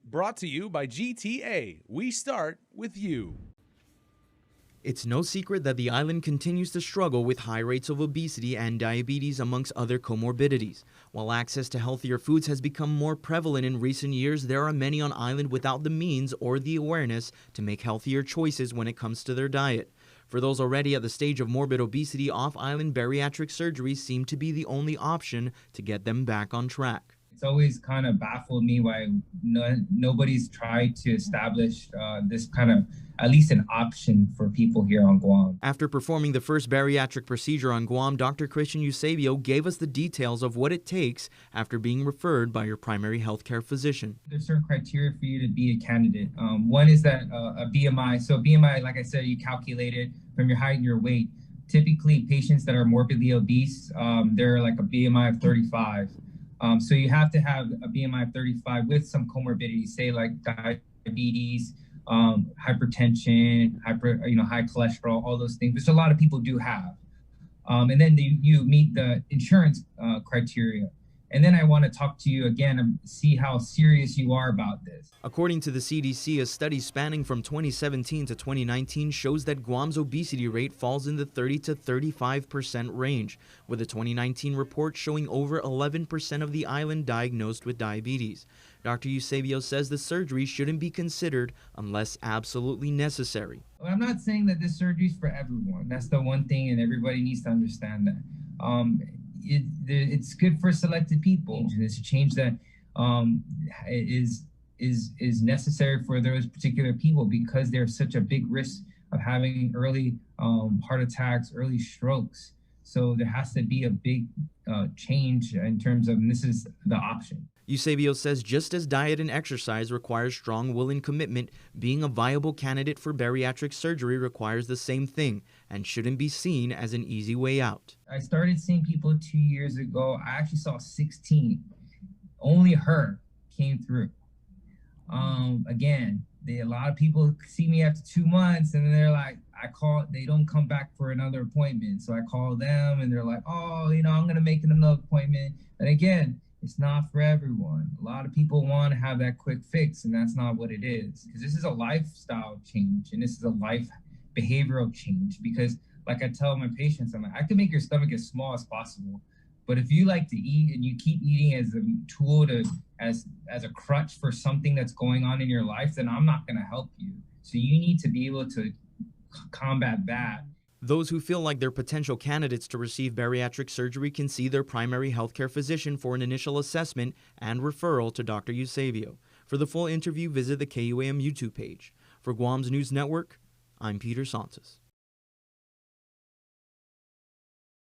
Brought to you by GTA. We start with you. It's no secret that the island continues to struggle with high rates of obesity and diabetes amongst other comorbidities. While access to healthier foods has become more prevalent in recent years, there are many on island without the means or the awareness to make healthier choices when it comes to their diet. For those already at the stage of morbid obesity, off-island bariatric surgery seem to be the only option to get them back on track. It's always kind of baffled me why nobody's tried to establish this kind of, at least an option for people here on Guam. After performing the first bariatric procedure on Guam, Dr. Eusebio gave us the details of what it takes after being referred by your primary healthcare physician. There's certain criteria for you to be a candidate. One is that a BMI. So BMI, like I said, you calculate it from your height and your weight. Typically, patients that are morbidly obese, they're like a BMI of 35. So you have to have a BMI of 35 with some comorbidities, say like diabetes, hypertension, high cholesterol, all those things, which a lot of people do have. And then you meet the insurance criteria. And then I want to talk to you again and see how serious you are about this. According to the CDC, a study spanning from 2017 to 2019 shows that Guam's obesity rate falls in the 30 to 35% range, with a 2019 report showing over 11% of the island diagnosed with diabetes. Dr. Eusebio says the surgery shouldn't be considered unless absolutely necessary. Well, I'm not saying that this surgery is for everyone. That's the one thing, and everybody needs to understand that. It's good for selected people. And it's a change that is necessary for those particular people because there's such a big risk of having early heart attacks, early strokes. So there has to be a big change in terms of, and this is the option. Eusebio says just as diet and exercise requires strong will and commitment, being a viable candidate for bariatric surgery requires the same thing and shouldn't be seen as an easy way out. I started seeing people 2 years ago. I actually saw 16. Only her came through. Again, a lot of people see me after 2 months and they're like, they don't come back for another appointment. So I call them and they're like, oh, I'm going to make another appointment. And again, it's not for everyone. A lot of people want to have that quick fix, and that's not what it is. Because this is a lifestyle change, and this is a life behavioral change. Because, like I tell my patients, I'm like, I can make your stomach as small as possible, but if you like to eat and you keep eating as a tool as a crutch for something that's going on in your life, then I'm not going to help you. So you need to be able to combat that. Those who feel like they're potential candidates to receive bariatric surgery can see their primary healthcare physician for an initial assessment and referral to Dr. Eusebio. For the full interview, visit the KUAM YouTube page. For Guam's News Network, I'm Peter Santos.